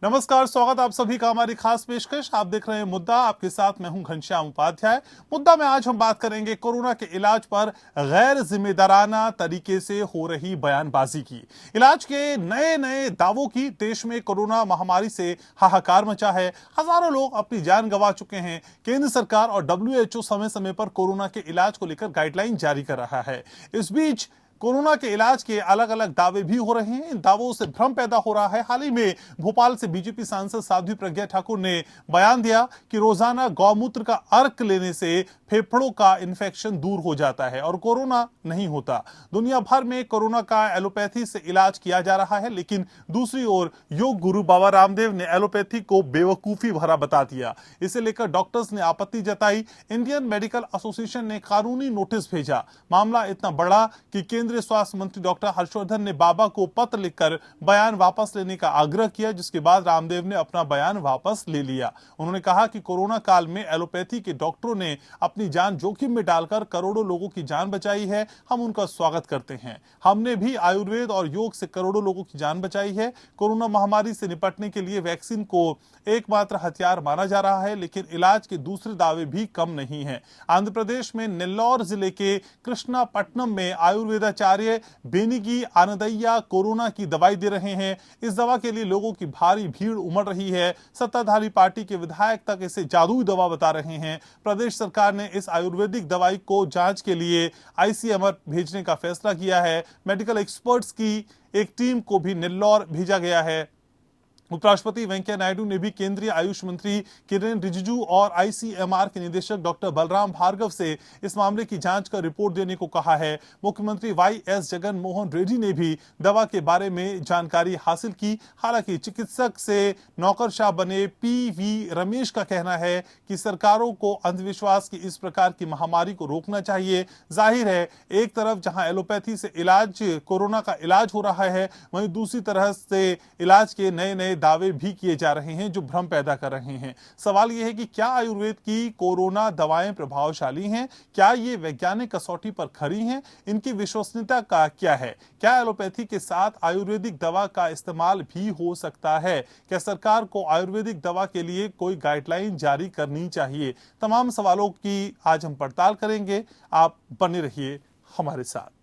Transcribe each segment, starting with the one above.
नमस्कार, स्वागत आप सभी का हमारी खास पेशकश। आप देख रहे हैं मुद्दा, आपके साथ मैं हूं घनश्याम उपाध्याय। मुद्दा में आज हम बात करेंगे कोरोना के इलाज पर गैर जिम्मेदाराना तरीके से हो रही बयानबाजी की, इलाज के नए नए दावों की। देश में कोरोना महामारी से हाहाकार मचा है, हजारों लोग अपनी जान गंवा चुके हैं। केंद्र सरकार और WHO समय समय पर कोरोना के इलाज को लेकर गाइडलाइन जारी कर रहा है। इस बीच कोरोना के इलाज के अलग अलग दावे भी हो रहे हैं। इन दावों से भ्रम पैदा हो रहा है। हाल ही में भोपाल से बीजेपी सांसद साध्वी प्रज्ञा ठाकुर ने बयान दिया कि रोजाना गौमूत्र का अर्क लेने से फेफड़ों का इन्फेक्शन दूर हो जाता है और कोरोना नहीं होता। दुनिया भर में कोरोना का एलोपैथी से इलाज किया जा रहा है, लेकिन दूसरी ओर योग गुरु बाबा रामदेव ने एलोपैथी को बेवकूफी भरा बता दिया। इसे लेकर डॉक्टर्स ने आपत्ति जताई। इंडियन मेडिकल एसोसिएशन ने कानूनी नोटिस भेजा। मामला इतना बड़ा कि केंद्रीय स्वास्थ्य मंत्री डॉक्टर हर्षवर्धन ने बाबा को पत्र लिखकर बयान वापस लेने का आग्रह किया, जिसके बाद रामदेव ने अपना बयान वापस ले लिया। उन्होंने कहा कि कोरोना काल में एलोपैथी के डॉक्टरों ने अपनी जान जोखिम में डालकर करोड़ों लोगों की जान बचाई है। हम उनका स्वागत करते हैं। हमने भी आयुर्वेद और योग से करोड़ों लोगों की जान बचाई है। कोरोना महामारी से निपटने के लिए वैक्सीन को एकमात्र हथियार माना जा रहा है, लेकिन इलाज के दूसरे दावे भी कम नहीं है। आंध्र प्रदेश में नेल्लौर जिले के कृष्णापट्टनम में आयुर्वेदाचार्य बेनिगी आनंदैया कोरोना की दवाई दे रहे हैं। इस दवा के लिए लोगों की भारी भीड़ उमड़ रही है। सत्ताधारी पार्टी के विधायक तक इसे जादुई दवा बता रहे हैं। प्रदेश सरकार ने इस आयुर्वेदिक दवाई को जांच के लिए ICMR भेजने का फैसला किया है। मेडिकल एक्सपर्ट्स की एक टीम को भी नेल्लौर भेजा गया है। उपराष्ट्रपति वेंकैया नायडू ने भी केंद्रीय आयुष मंत्री किरेन रिजिजू और ICMR के निदेशक डॉक्टर बलराम भार्गव से इस मामले की जांच कर रिपोर्ट देने को कहा है। मुख्यमंत्री YS जगन मोहन रेड्डी ने भी दवा के बारे में जानकारी हासिल की। हालांकि चिकित्सक से नौकरशाह बने PV रमेश का कहना है कि सरकारों को अंधविश्वास की इस प्रकार की महामारी को रोकना चाहिए। जाहिर है, एक तरफ जहां एलोपैथी से इलाज कोरोना का इलाज हो रहा है, वहीं दूसरी तरह से इलाज के नए नए दावे भी किए जा रहे हैं जो भ्रम पैदा कर रहे हैं। सवाल यह है कि क्या आयुर्वेद की कोरोना दवाएं प्रभावशाली हैं? क्या ये वैज्ञानिक कसौटी पर खरी हैं? इनकी विश्वसनीयता का क्या है? क्या एलोपैथी के साथ आयुर्वेदिक दवा का इस्तेमाल भी हो सकता है? क्या सरकार को आयुर्वेदिक दवा के लिए कोई गाइडलाइन जारी करनी चाहिए? तमाम सवालों की आज हम पड़ताल करेंगे। आप बने रहिए हमारे साथ।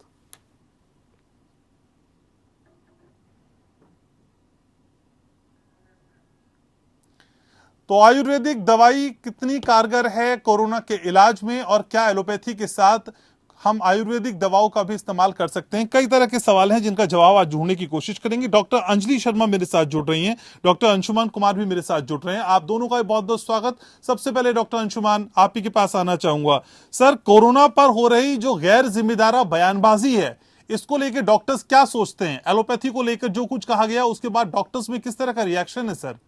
तो आयुर्वेदिक दवाई कितनी कारगर है कोरोना के इलाज में, और क्या एलोपैथी के साथ हम आयुर्वेदिक दवाओं का भी इस्तेमाल कर सकते हैं? कई तरह के सवाल हैं जिनका जवाब आज ढूंढने की कोशिश करेंगे। डॉक्टर अंजलि शर्मा मेरे साथ जुड़ रही हैं, डॉक्टर अंशुमान कुमार भी मेरे साथ जुड़ रहे हैं। आप दोनों का बहुत बहुत स्वागत। सबसे पहले डॉक्टर अंशुमान, आप ही के पास आना चाहूंगा। सर, कोरोना पर हो रही जो गैर जिम्मेदारा बयानबाजी है, इसको लेकर डॉक्टर्स क्या सोचते हैं? एलोपैथी को लेकर जो कुछ कहा गया उसके बाद डॉक्टर्स में किस तरह का रिएक्शन है सर?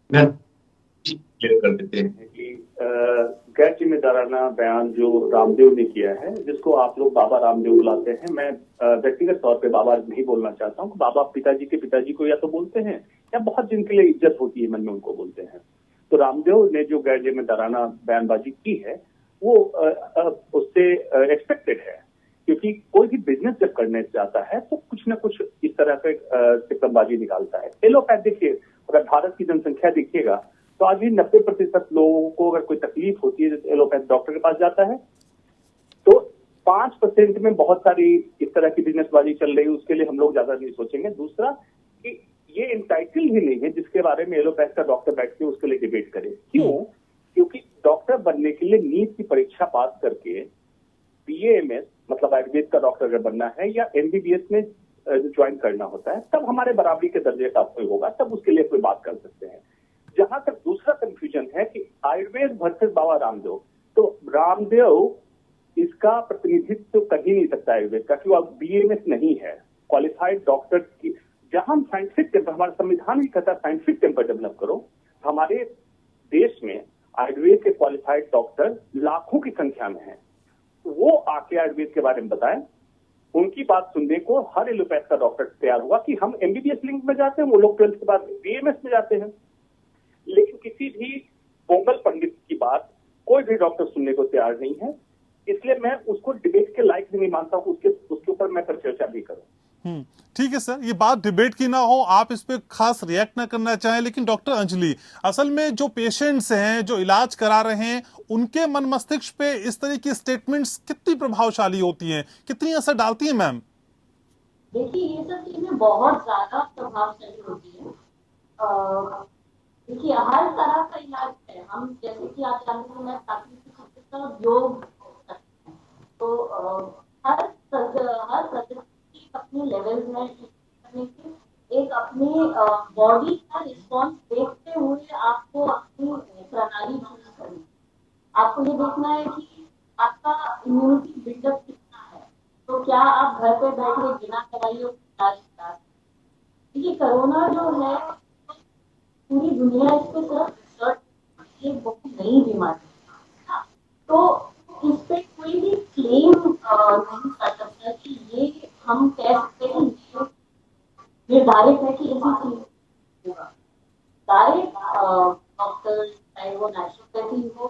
क्लियर कर देते हैं कि गैर जिम्मेदाराना बयान जो रामदेव ने किया है, जिसको आप लोग बाबा रामदेव बुलाते हैं, मैं व्यक्तिगत तौर पे बाबा नहीं बोलना चाहता हूँ। बाबा पिताजी के पिताजी को या तो बोलते हैं या बहुत जिनके लिए इज्जत होती है मन में उनको बोलते हैं। तो रामदेव ने जो गैर जिम्मेदाराना बयानबाजी की है वो उससे एक्सपेक्टेड है, क्योंकि कोई भी बिजनेस जब करने जाता है तो कुछ ना कुछ इस तरह के टिप्पणबाजी निकालता है। एलोपैथ देखिए, अगर भारत की जनसंख्या देखिएगा तो आज भी 90% लोगों को अगर कोई तकलीफ होती है तो एलोपैथ डॉक्टर के पास जाता है। तो 5% में बहुत सारी इस तरह की बिजनेसबाजी चल रही है, उसके लिए हम लोग ज्यादा नहीं सोचेंगे। दूसरा कि ये इंटाइटल ही नहीं है जिसके बारे में एलोपैथ का डॉक्टर बैठ के उसके लिए डिबेट करे। क्यों? क्योंकि डॉक्टर बनने के लिए नीट की परीक्षा पास करके BAMS मतलब आयुर्वेद का डॉक्टर अगर बनना है या MBBS में ज्वाइन करना होता है, तब हमारे बराबरी के दर्जे का कोई होगा, तब उसके लिए कोई बात कर सकते हैं। जहां तक दूसरा कंफ्यूजन है कि आयुर्वेद वर्सेस बाबा रामदेव, तो रामदेव इसका प्रतिनिधित्व कर ही नहीं सकता आयुर्वेद का, क्योंकि वो BAMS नहीं है, क्वालिफाइड डॉक्टर की। जहां हम साइंटिफिक टेम्पर, हमारा संविधान भी कहता है साइंटिफिक टेम्पर डेवलप करो, हमारे देश में आयुर्वेद के क्वालिफाइड डॉक्टर लाखों की संख्या में है। वो आके आयुर्वेद के बारे में बताएं। उनकी बात सुनने को हर एलोपैथ का डॉक्टर तैयार हुआ कि हम MBBS लिंक में जाते हैं, वो लोग 12th के बाद BAMS में जाते हैं। लेकिन किसी भी पोंगल पंडित की बात कोई भी डॉक्टर सुनने को तैयार नहीं है, इसलिए मैं उसको डिबेट के लायक भी नहीं मानता हूं, उसके ऊपर मैं चर्चा भी करूं। ठीक है सर, ये बात डिबेट की ना हो, आप इस पे खास रिएक्ट ना करना चाहें, लेकिन डॉक्टर अंजलि, असल में जो पेशेंट्स हैं, जो इलाज करा रहे हैं, उनके मन मस्तिष्क पे इस तरह की स्टेटमेंट्स कितनी प्रभावशाली होती हैं, कितनी असर डालती हैं मैम? देखिए, ये सब चीजें बहुत ज्यादा प्रभावशाली होती है। देखिए, हर तरह का इलाज है। हम जैसे कि आप जानते हैं, मैं प्राकृतिक चिकित्सा और योग करते हैं, तो हर प्रकृति की अपनी लेवल्स हैं करने की। एक अपनी बॉडी का रिस्पॉन्स देखते हुए आपको अपनी प्रणाली चूज करनी। आपको ये देखना है कि आपका इम्यूनिटी बिल्डअप कितना है। तो क्या आप घर पे बैठे बिना दवाइयों के इलाज करा सकते हैं? देखिए, कोरोना जो है, पूरी दुनिया इस पे सिर्फ रिसर्च, ये बहुत नई बीमारी है ना। तो इस पे कोई भी क्लेम नहीं कर सकता कि ये हम कह सकते हैं ये निर्धारित है कि ऐसी चीज होगा। सारे डॉक्टर, चाहे वो नेचुरोपैथी हो,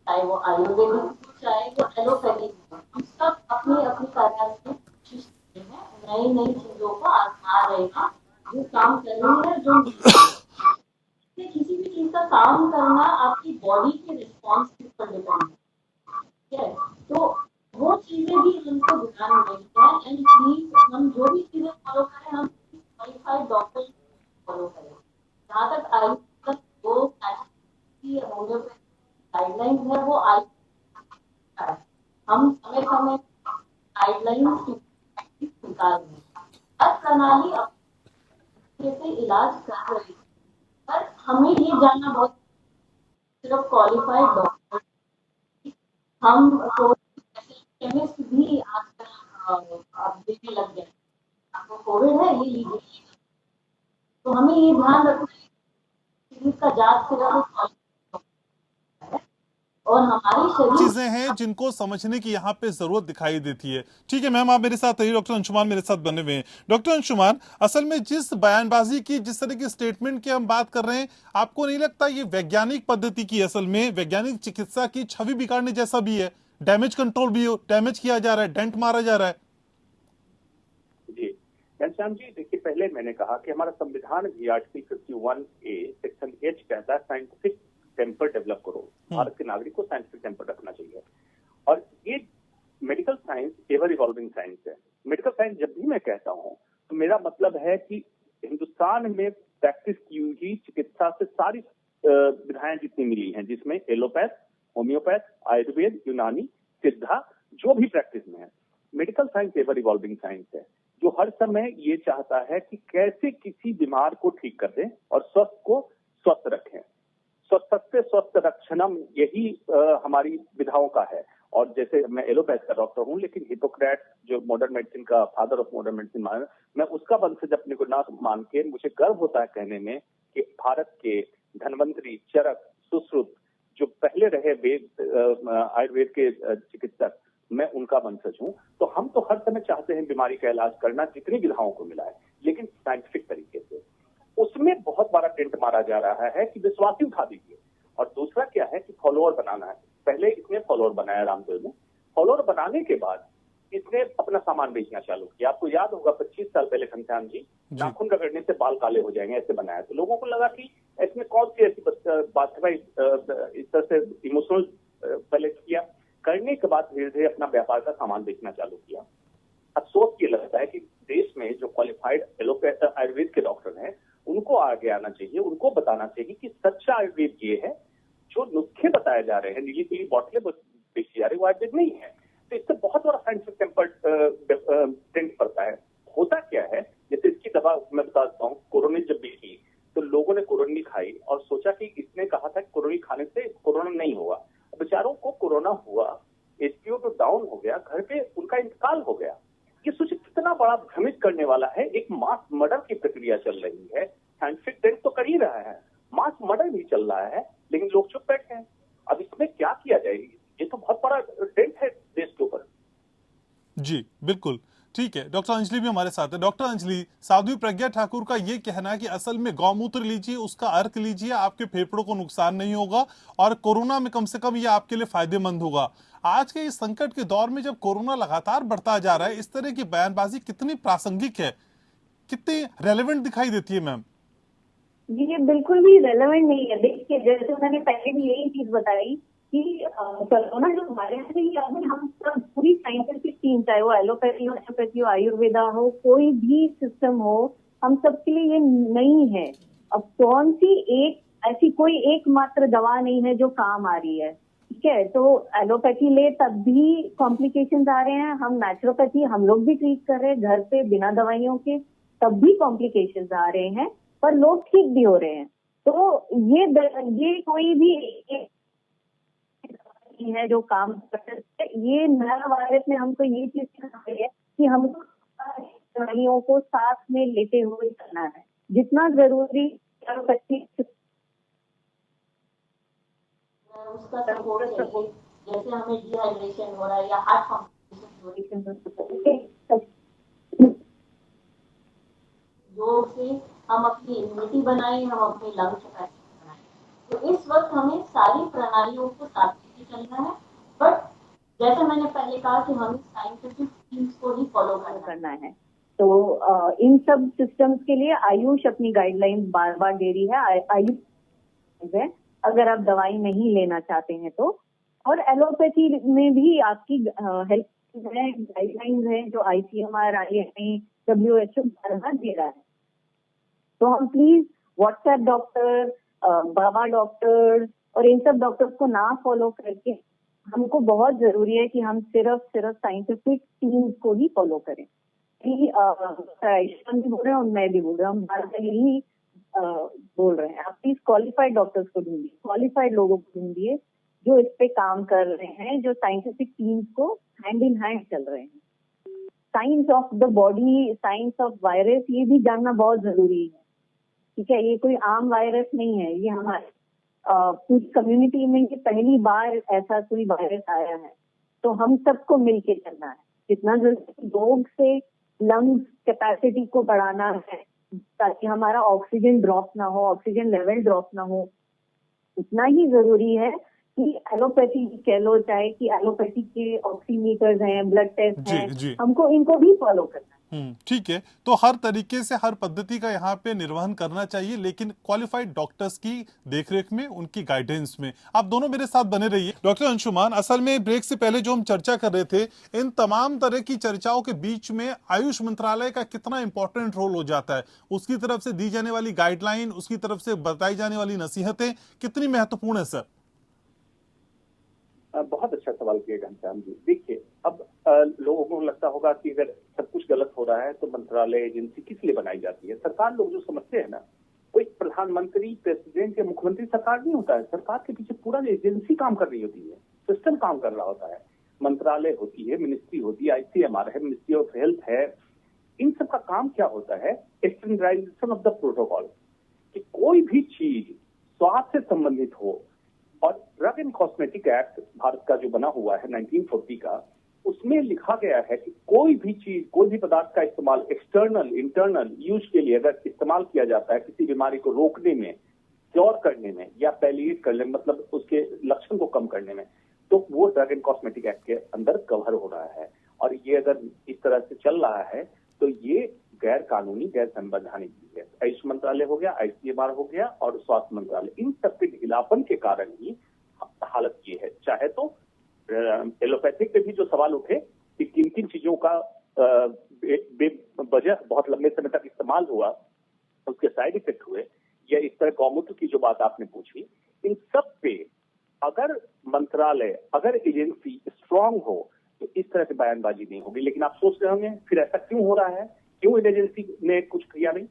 चाहे वो आयुर्वेदिक हो, चाहे वो एलोपैथिक हो, हम सब अपनी अपनी कार्य से कोशिश करते हैं, नई नई चीजों को आजमा रहे हैं, जो काम कर रही है, जो किसी भी चीज का काम करना आपकी बॉडी के रिस्पॉन्स के ऊपर डिपेंड है। ठीक है, तो वो चीजें भी हमको ध्यान में रखनी है। एंड प्लीज, हम जो भी चीजें फॉलो करें, हम क्वालिफाइड डॉक्टर फॉलो करें। जहाँ तक आयुर्वेद वो की होम्योपैथी गाइडलाइंस है, वो आयुर्वेद, हम समय समय गाइडलाइंस निकाल रहे हैं। हर प्रणाली अपने से इलाज कर रही है, पर हमें ये जानना बहुत, सिर्फ क्वालिफाइड डॉक्टर, हम तो केमिस्ट भी आजकल अब देने लग गए। आपको कोविड है, ये लीजिए। तो हमें ये ध्यान रखना है कि इसका जांच सिर्फ और हमारी शरीर चीजें हैं जिनको समझने की यहाँ पे जरूरत दिखाई देती है। ठीक है मैम, आप मेरे साथ रहिए। डॉक्टर अंशुमान मेरे साथ बने हुए हैं। डॉक्टर अंशुमान, असल में जिस बयानबाजी की, जिस तरह की स्टेटमेंट की हम बात कर रहे हैं, आपको नहीं लगता ये वैज्ञानिक पद्धति की, असल में वैज्ञानिक चिकित्सा की छवि बिगाड़ने जैसा भी है? डैमेज कंट्रोल भी हो, डैमेज किया जा रहा है, डेंट मारा जा रहा है। जी घनश्याम जी, देखिए, पहले मैंने कहा कि हमारा संविधान भी आर्टिकल 51A सेक्शन H कहता है साइंटिफिक टेम्पर डेवलप करो। भारत के नागरिक को साइंटिफिक टेम्पर रखना चाहिए। और ये medical science ever evolving science है। मेडिकल साइंस जब भी मैं कहता हूँ, तो मेरा मतलब है कि हिंदुस्तान में प्रैक्टिस की हुई चिकित्सा से सारी विधाएं जितनी मिली हैं, जिसमें एलोपैथ, होम्योपैथ, आयुर्वेद, यूनानी, सिद्धा, जो भी प्रैक्टिस में है, medical science ever evolving science है, जो हर समय ये चाहता है कि कैसे किसी बीमार को ठीक कर दें और स्वस्थ को स्वस्थ रखें। स्वस्थ स्वस्थ रक्षणम, यही हमारी विधाओं का है। और जैसे मैं एलोपैथ का डॉक्टर हूं, लेकिन हिपोक्रेट जो मॉडर्न मेडिसिन का फादर ऑफ मॉडर्न मेडिसिन माना, मैं उसका वंशज अपने को ना मान के मुझे गर्व होता है कहने में कि भारत के धन्वंतरी, चरक, सुश्रुत जो पहले रहे वेद आयुर्वेद के चिकित्सक, मैं उनका वंशज हूं। तो हम तो हर समय चाहते हैं बीमारी का इलाज करना जितनी विधाओं को मिला है, लेकिन साइंटिफिक तरीके से। उसमें बहुत बड़ा टेंट मारा जा रहा है कि विश्वासी उठा दीजिए। और दूसरा क्या है कि फॉलोअर बनाना है। पहले इसने फॉलोअर बनाया रामदेव ने। फॉलोअर बनाने के बाद इसने अपना सामान बेचना चालू किया। आपको याद होगा 25 साल पहले घनश्याम जी, नाखून रगड़ने से बाल काले हो जाएंगे ऐसे बनाया। तो लोगों को लगा कि इसमें कौन सी ऐसी बात है भाई, इस तरह से इमोशनल पहले किया। करने के बाद धीरे धीरे अपना व्यापार का सामान बेचना चालू किया। अफसोस ये लगता है कि देश में जो क्वालिफाइड एलोपैथ आयुर्वेद के डॉक्टर हैं, उनको आगे आना चाहिए, उनको बताना चाहिए कि सच्चा आयुर्वेद ये है। जो नुस्खे बताए जा रहे हैं, नीली पीली बोतलें बेची जा रही, वो आयुर्वेद नहीं है। तो इससे बहुत बड़ा साइंटिफिक टेम्पर टेंट पड़ता है। होता क्या है, जैसे इसकी दवा मैं बताता हूँ, कोरोना जब भी की तो लोगों ने कोरोनी खाई और सोचा कि इसने कहा था कि कोरोनी खाने से कोरोना नहीं होगा। बेचारों को कोरोना हुआ, SpO2 डाउन हो गया, घर पे उनका इंतकाल हो गया। ये सोचिए कितना बड़ा भ्रमित करने वाला है। एक मास मर्डर की प्रक्रिया चल रही है। साइंटिफिक टेंट तो कर ही रहा है, मास मर्डर भी चल रहा है, लेकिन लोग चुप बैठे हैं। अब इसमें क्या किया जाए? ये तो बहुत बड़ा टेंट है देश के ऊपर। जी बिल्कुल। ठीक है, डॉक्टर अंजलि भी हमारे साथ है। डॉक्टर अंजलि, साध्वी प्रज्ञा ठाकुर का ये कहना है कि असल में गौमूत्र लीजिए, उसका अर्क लीजिए, आपके फेफड़ों को नुकसान नहीं होगा और कोरोना में कम से कम ये आपके लिए फायदेमंद होगा। आज के इस संकट के दौर में जब कोरोना लगातार बढ़ता जा रहा है, इस तरह की बयानबाजी कितनी प्रासंगिक है, कितनी रेलेवेंट दिखाई देती है मैम? जी ये बिल्कुल भी रेलेवेंट नहीं है। देखिए जैसे मैंने पहले भी यही चीज बताई कि कोरोना जो वायरस है ये अभी हम सब पूरी साइंटिफिक टीम, चाहे वो एलोपैथी हो, आयुर्वेदा हो, कोई भी सिस्टम हो, हम सबके लिए ये नहीं है। अब कौन सी एक ऐसी कोई एकमात्र दवा नहीं है जो काम आ रही है, ठीक है। तो एलोपैथी ले तब भी कॉम्प्लिकेशंस आ रहे हैं, हम नेचुरोपैथी हम लोग भी ट्रीट कर रहे हैं घर पे बिना दवाइयों के, तब भी कॉम्प्लिकेशंस आ रहे हैं, पर लोग ठीक भी हो रहे हैं। तो ये कोई भी है जो काम करते हैं। ये नया वायरस ने हमको ये चीज सिखाई है कि हमको दवाइयों को साथ में लेते हुए करना है जितना जरूरी। उसका सपोर्ट चाहिए, जैसे हमें डिहाइड्रेशन हो रहा है या हार्ट कॉम्प्लिकेशन हो रही है, योग से हम अपनी इम्यूनिटी बनाएं, हम अपनी लंग कैपेसिटी बनाएं। तो इस वक्त हमें सारी प्रणालियों को साथ में चलना है, बट जैसे मैंने पहले कहा कि हमें साइंटिफिक थीम्स को ही फॉलो करना है। तो इन सब सिस्टम्स के लिए आयुष अपनी गाइडलाइंस बार बार दे रही है। आयुष है अगर आप दवाई नहीं लेना चाहते हैं तो, और एलोपैथी में भी आपकी हेल्थ गाइडलाइंस है जो ICMR, IMA, WHO बार बार दे रहा है। तो हम please WhatsApp doctor, Baba doctors और इन सब डॉक्टर्स को ना फॉलो करके, हमको बहुत जरूरी है कि हम सिर्फ साइंटिफिक टीम्स को ही फॉलो करें। आयुष्मान भी बोल रहे हैं और मैं भी बोल रहा हूँ, हम बार बार यही बोल रहे हैं, आप प्लीज क्वालिफाइड डॉक्टर्स को ढूंढिए, क्वालिफाइड लोगों को ढूंढिए जो इस पे काम कर रहे हैं, जो साइंटिफिक टीम्स को हैंड इन हैंड चल रहे हैं। Science of the body, science of virus, ये भी जानना बहुत जरूरी है, ठीक है। ये कोई आम वायरस नहीं है, ये हमारे पूरी कम्युनिटी में ये पहली बार ऐसा कोई वायरस आया है। तो हम सबको मिलके चलना है, जितना जरूरी योग से लंग्स कैपेसिटी को बढ़ाना है ताकि हमारा ऑक्सीजन ड्रॉप ना हो, ऑक्सीजन लेवल ड्रॉप ना हो, उतना ही जरूरी है कि एलोपैथी कह लो, चाहे कि एलोपैथी के ऑक्सीमीटर्स हैं, ब्लड टेस्ट हैं, हमको इनको भी फॉलो करना है। ठीक है, तो हर तरीके से हर पद्धति का यहाँ पे निर्वहन करना चाहिए, लेकिन क्वालिफाइड डॉक्टर्स की देखरेख में, उनकी गाइडेंस में। आप दोनों मेरे साथ बने रहिए। डॉक्टर अंशुमान, असल में ब्रेक से पहले जो हम चर्चा कर रहे थे, इन तमाम तरह की चर्चाओं के बीच में आयुष मंत्रालय का कितना इंपॉर्टेंट रोल हो जाता है, उसकी तरफ से दी जाने वाली गाइडलाइन, उसकी तरफ से बताई जाने वाली नसीहतें कितनी महत्वपूर्ण है सर? बहुत अच्छा सवाल किया घनश्याम जी। देखिए, अब लोगों को लगता होगा कि अगर सब कुछ गलत हो रहा है तो मंत्रालय, एजेंसी किस लिए बनाई जाती है। सरकार लोग जो समझते हैं ना, कोई प्रधानमंत्री, प्रेसिडेंट या मुख्यमंत्री सरकार नहीं होता है। सरकार के पीछे पूरा एजेंसी काम कर रही होती है, सिस्टम काम कर रहा होता है। मंत्रालय होती है, मिनिस्ट्री होती है, ICMR है, मिनिस्ट्री ऑफ हेल्थ है। इन सब का काम क्या होता है? स्टैंडर्डाइजेशन ऑफ द प्रोटोकॉल, कि कोई भी चीज स्वास्थ्य से संबंधित हो। और drug and cosmetic act Bharat का जो बना हुआ है 1940 का, उसमें लिखा गया है कि कोई भी चीज, कोई भी पदार्थ का इस्तेमाल एक्सटर्नल, इंटरनल यूज के लिए अगर इस्तेमाल किया जाता है किसी बीमारी को रोकने में, क्योर करने में या पैलिएट करने में, मतलब उसके लक्षण को कम करने में, तो वो ड्रग एंड कॉस्मेटिक एक्ट के अंदर कवर हो रहा है। और ये अगर इस तरह से चल रहा है तो ये गैर कानूनी, गैर संवैधानिक है। आयुष मंत्रालय हो गया, ICMR हो गया और स्वास्थ्य मंत्रालय, इन सबके ढीलापन के कारण ही हालत ये है। चाहे तो एलोपैथिक पे भी जो सवाल उठे कि किन किन चीजों का बेवजह बहुत लंबे समय तक इस्तेमाल हुआ, उसके साइड इफेक्ट हुए, या इस तरह गौमूत्र की जो बात आपने पूछी, इन सब पे अगर मंत्रालय, अगर एजेंसी स्ट्रांग हो तो इस तरह की बयानबाजी नहीं होगी। लेकिन आप सोच रहे होंगे फिर ऐसा क्यों हो रहा है, क्यों इन एजेंसी ने कुछ किया नहीं।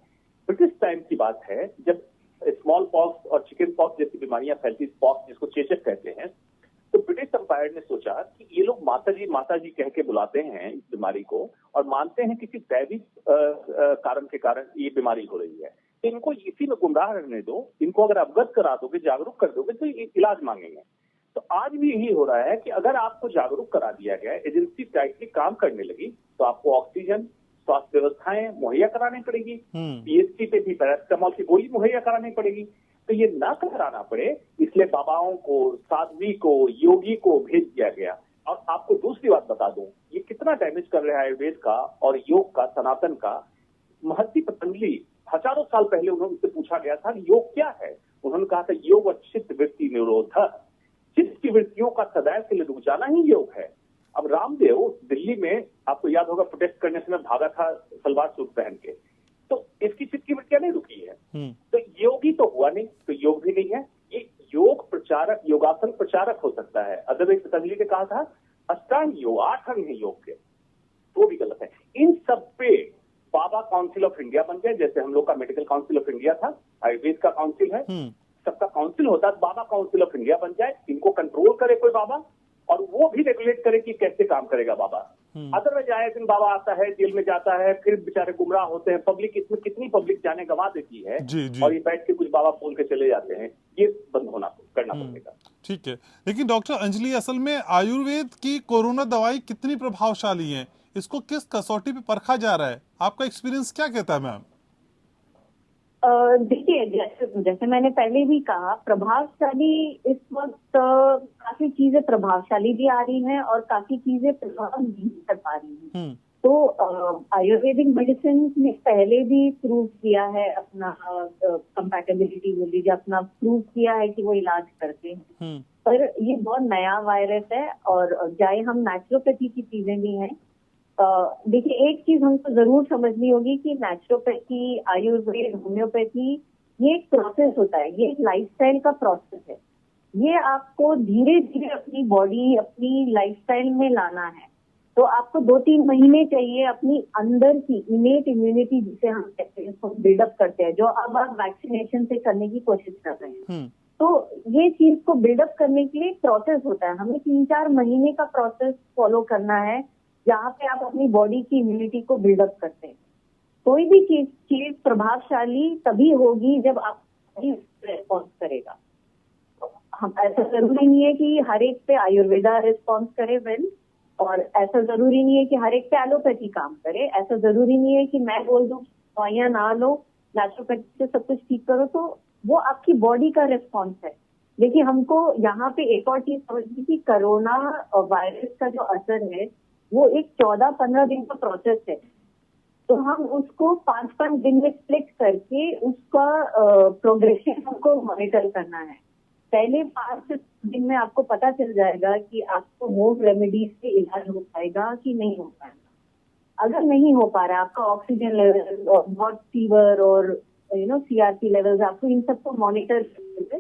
ब्रिटिश टाइम की बात है जब स्मॉल पॉक्स और चिकन पॉक्स जैसी बीमारियां फैलती, पॉक्स जिसको चेचक कहते हैं, तो ब्रिटिश एम्पायर ने सोचा कि ये लोग माता जी कह के बुलाते हैं इस बीमारी को और मानते हैं किसी दैविक कारण के कारण ये बीमारी हो रही है, तो इनको इसी में गुमराह रहने दो। इनको अगर अवगत करा दोगे, जागरूक कर दोगे तो ये इलाज मांगेंगे। तो आज भी यही हो रहा है कि अगर आपको जागरूक करा दिया गया, एजेंसी टाइटली काम करने लगी, तो आपको ऑक्सीजन, स्वास्थ्य व्यवस्थाएं मुहैया करानी पड़ेगी, पीएचसी पे भी पैरासिटामोल की गोली मुहैया करानी पड़ेगी। तो ये ना कराना पड़े, इसलिए बाबाओं को, साध्वी को, योगी को भेज दिया गया। और आपको दूसरी बात बता दूं, ये कितना डैमेज कर रहा है आयुर्वेद का और योग का, सनातन का। महर्षि पतंजलि हजारों साल पहले उनसे पूछा गया था योग क्या है, उन्होंने कहा था योग चित्त वृत्ति निरोध। चित्त की वृत्तियों का सदैव के लिए रुक जाना ही योग है। अब रामदेव दिल्ली में, आपको याद होगा, प्रोटेस्ट करने से भागा था सलवार सूट पहन के, तो इसकी चित्त की वृत्तियां नहीं रुकी है। तो योगी तो हुआ नहीं, तो योग भी नहीं है। ये योग प्रचारक, योगासन प्रचारक हो सकता है। अदरवाइज पतंजलि ने कहा था अष्टांग योग, 8 अंग है योग के, वो भी गलत है। इन सब पे बाबा काउंसिल ऑफ इंडिया बन गए, जैसे हम लोग का मेडिकल काउंसिल ऑफ इंडिया था, आयुर्वेद का काउंसिल है, सबका काउंसिल होता है, बाबा काउंसिल ऑफ इंडिया बन जाए, इनको कंट्रोल करे कोई बाबा, और वो भी रेगुलेट करे कि कैसे काम करेगा बाबा। अदरवाइज आए दिन बाबा आता है, जेल में जाता है, फिर बेचारे गुमराह होते हैं, पब्लिक, इसमें कितनी पब्लिक जाने गंवा देती है, और ये बैठ के कुछ बाबा बोल के चले जाते हैं। ये बंद करना पड़ेगा। ठीक है, लेकिन डॉक्टर अंजलि, असल में आयुर्वेद की कोरोना दवाई कितनी प्रभावशाली है, इसको किस कसौटी पे परखा जा रहा है? आपका एक्सपीरियंस क्या कहता है मैम? देखिए, जैसे मैंने पहले भी कहा, प्रभावशाली इस वक्त काफी चीजें प्रभावशाली भी आ रही हैं और काफी चीजें प्रभाव नहीं कर पा रही हैं। तो आयुर्वेदिक मेडिसिन ने पहले भी प्रूव किया है अपना कंपैटिबिलिटी, बोल लीजिए, अपना प्रूव किया है कि वो इलाज करते हैं। पर ये बहुत नया वायरस है, और चाहे हम नेचुरोपैथी की चीजें भी हैं। देखिए, एक चीज हमको जरूर समझनी होगी कि नेचुरोपैथी, आयुर्वेद, होम्योपैथी, ये एक प्रोसेस होता है, ये एक लाइफस्टाइल का प्रोसेस है। ये आपको धीरे धीरे अपनी बॉडी, अपनी लाइफस्टाइल में लाना है। तो आपको 2-3 महीने चाहिए अपनी अंदर की इनेट इम्यूनिटी, जिसे हम कहते हैं, इसको बिल्डअप करते हैं, जो अब आप वैक्सीनेशन से करने की कोशिश कर रहे हैं। तो ये चीज को बिल्डअप करने के लिए एक प्रोसेस होता है, हमें 3-4 महीने का प्रोसेस फॉलो करना है, जहाँ पे आप अपनी बॉडी की इम्यूनिटी को बिल्डअप करते हैं। कोई भी चीज प्रभावशाली तभी होगी जब आप रिस्पॉन्स करेगा। हम, ऐसा जरूरी नहीं है कि हर एक पे आयुर्वेदा रिस्पॉन्स करे वेल, और ऐसा जरूरी नहीं है कि हर एक पे एलोपैथी काम करे। ऐसा जरूरी नहीं है कि मैं बोल दूं दवाइयां ना लो, नेचुरोपैथी से सब कुछ ठीक करो। तो वो आपकी बॉडी का रिस्पॉन्स है। देखिए, हमको यहाँ पे एक और चीज समझनी कि कोरोना वायरस का जो असर है वो एक 14-15 दिन का प्रोसेस है। तो हम उसको 5-5 दिन में स्प्लिट करके उसका प्रोग्रेशन हमको मॉनिटर करना है। पहले 5 दिन में आपको पता चल जाएगा कि आपको होम रेमेडीज से इलाज हो पाएगा कि नहीं हो पाएगा। अगर नहीं हो पा रहा है, आपका ऑक्सीजन लेवल और बहुत फीवर और सीआरपी लेवल्स, आपको इन सबको मॉनिटर करके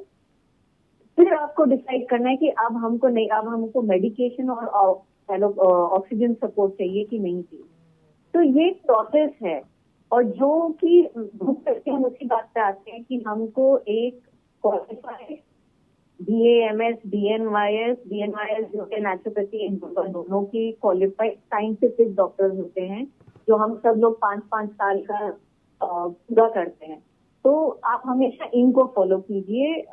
फिर आपको डिसाइड करना है कि अब हमको मेडिकेशन और ऑक्सीजन सपोर्ट चाहिए कि नहीं चाहिए। तो ये प्रोसेस है, और जो कि ग्रुप करके हम उसी बात पे आते हैं कि हमको एक क्वालिफाइड BAMS, DNYS जो कि नेचुरोपैथी, दोनों की क्वालिफाइड साइंटिफिक डॉक्टर्स होते हैं, जो हम सब लोग 5-5 साल का पूरा करते हैं। तो आप हमेशा इनको फॉलो कीजिए।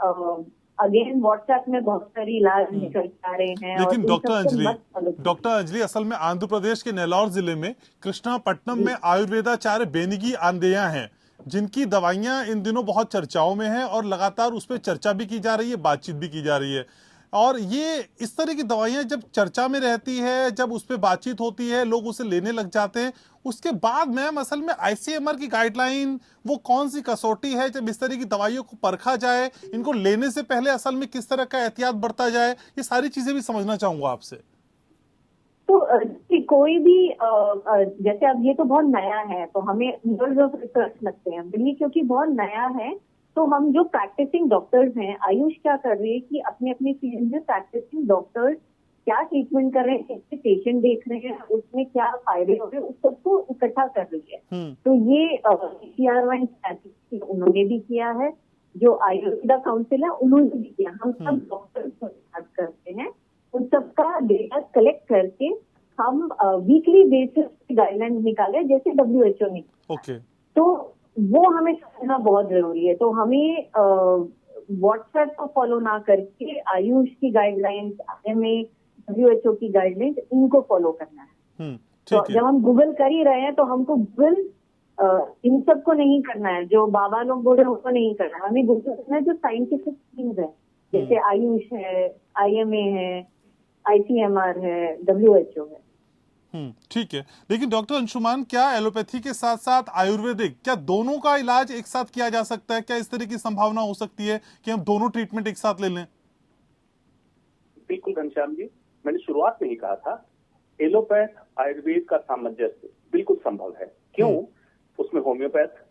अगेन व्हाट्सएप में बहुत सारी इलाज निकल आ रहे हैं। लेकिन डॉक्टर अंजलि, असल में आंध्र प्रदेश के नेल्लौर जिले में कृष्णापट्टनम में आयुर्वेदाचार्य बेनिगी आंदेया हैं, जिनकी दवाइयां इन दिनों बहुत चर्चाओं में हैं और लगातार उस पर चर्चा भी की जा रही है, बातचीत भी की जा रही है। और ये इस तरह की दवाइयां जब चर्चा में रहती है, जब उस पर बातचीत होती है, लोग उसे लेने लग जाते हैं, उसके बाद मैम असल में ICMR की गाइडलाइन वो कौन सी कसौटी है जब इस तरह की दवाइयों को परखा जाए, इनको लेने से पहले असल में किस तरह का एहतियात बरता जाए, ये सारी चीजें भी समझना चाहूंगा आपसे। तो कोई भी जैसे अब ये तो बहुत नया है, तो हमें ईयर्स ऑफ रिसर्च लगते हैं बिल्ली, क्योंकि बहुत नया है। तो हम जो प्रैक्टिसिंग डॉक्टर्स हैं, आयुष क्या कर रही है कि अपने अपने फील्ड में प्रैक्टिसिंग डॉक्टर्स क्या ट्रीटमेंट कर रहे हैं, कैसे पेशेंट देख रहे हैं, उसमें क्या फायदे हो रहे हैं, उस सबको इकट्ठा कर रही है। तो ये CR1 उन्होंने भी किया है, जो आयुर्वेदा काउंसिल है उन्होंने भी किया। हम सब डॉक्टर्स को बात करते हैं, उन सबका डेटा कलेक्ट करके हम वीकली बेसिस गाइडलाइन निकाले, जैसे WHO ने। ओके। तो वो हमें समझना बहुत जरूरी है। तो हमें व्हाट्सएप को फॉलो ना करके आयुष की गाइडलाइंस, IMA, WHO की गाइडलाइंस, इनको फॉलो करना है। तो ठीक है। जब हम गूगल कर ही रहे हैं तो हमको गूगल इन सब को नहीं करना है, जो बाबा लोग बोल रहे हैं उसको नहीं करना है। हमें गूगल करना है जो साइंटिफिक थिंग्स है, जैसे आयुष है, IMA है, ICMR है, WHO है। ठीक है। लेकिन डॉक्टर अंशुमान, क्या एलोपैथी के साथ साथ आयुर्वेदिक, क्या दोनों का इलाज एक साथ किया जा सकता है? क्या इस तरह की संभावना हो सकती है कि हम दोनों ट्रीटमेंट एक साथ ले लें? बिल्कुल घनश्याम जी, मैंने शुरुआत में ही कहा था, एलोपैथ आयुर्वेद का सामंजस्य बिल्कुल संभव है। क्यों? उसमें होम्योपैथ,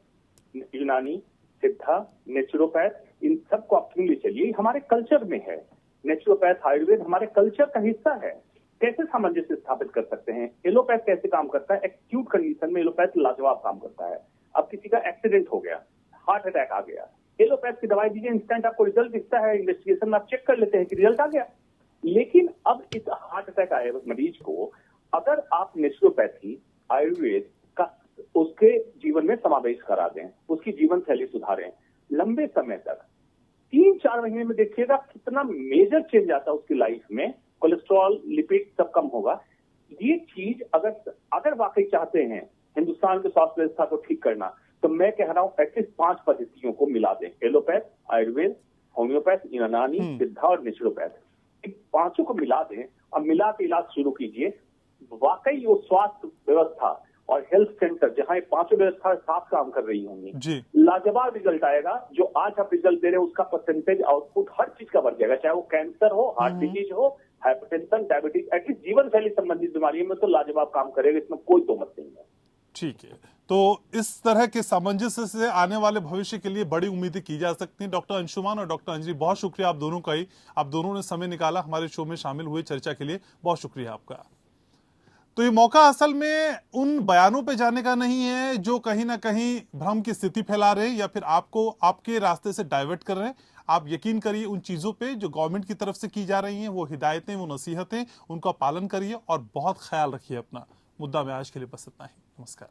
यूनानी, सिद्धा, नेचुरोपैथ, इन सबको आप सुन चलिए, हमारे कल्चर में है। नेचुरोपैथ आयुर्वेद हमारे कल्चर का हिस्सा है। कैसे सामंजस्य स्थापित कर सकते हैं? एलोपैथ कैसे काम करता है? एक्यूट कंडीशन में एलोपैथ लाजवाब काम करता है। अब किसी का एक्सीडेंट हो गया, हार्ट अटैक आ गया, एलोपैथ की दवाई दीजिए, इंस्टेंट आपको रिजल्ट दिखता है, इन्वेस्टिगेशन में आप चेक कर लेते हैं कि रिजल्ट आ गया। लेकिन अब इस हार्ट अटैक आए मरीज को अगर आप नेचुरोपैथी आयुर्वेद का उसके जीवन में समावेश करा दें, उसकी जीवन शैली सुधारें, लंबे समय तक 3-4 महीने में देखिएगा कितना मेजर चेंज आता है उसकी लाइफ में। कोलेस्ट्रॉल, लिपिड सब कम होगा। ये चीज अगर वाकई चाहते हैं हिंदुस्तान के स्वास्थ्य व्यवस्था को ठीक करना, तो मैं कह रहा हूं एटलीस्ट 5 पद्धतियों को मिला दें, एलोपैथ, आयुर्वेद, होम्योपैथ, यूनानी, सिद्धा और नेचुरोपैथ। इन 5 को मिला दें और मिला के इलाज शुरू कीजिए। वाकई वो स्वास्थ्य व्यवस्था और हेल्थ सेंटर जहां ये 5 व्यवस्था साथ काम कर रही होंगी, लाजवाब रिजल्ट आएगा। जो आज आप रिजल्ट दे रहे हैं उसका परसेंटेज, आउटपुट हर चीज का बढ़ जाएगा, चाहे वो कैंसर हो, हार्ट डिजीज हो, हाइपरटेंशन, डायबिटीज, एटलीस्ट जीवन शैली संबंधित बीमारियों में तो लाजवाब काम करेगा, इसमें कोई दो मत नहीं है। ठीक है, तो इस तरह के सामंजस्य से आने वाले भविष्य के लिए बड़ी उम्मीदें की जा सकती हैं। डॉक्टर अंशुमान और डॉक्टर अंजलि, बहुत शुक्रिया आप दोनों का ही, आप दोनों ने समय निकाला हमारे शो में शामिल हुए चर्चा के लिए, बहुत शुक्रिया आपका। तो ये मौका असल में उन बयानों पे जाने का नहीं है जो कहीं ना कहीं भ्रम की स्थिति फैला रहे हैं या फिर आपको आपके रास्ते से डाइवर्ट कर रहे हैं। आप यकीन करिए उन चीजों पे जो गवर्नमेंट की तरफ से की जा रही हैं, वो हिदायतें, वो नसीहतें, उनका पालन करिए और बहुत ख्याल रखिए अपना। मुद्दा में आज के लिए बस इतना ही। नमस्कार।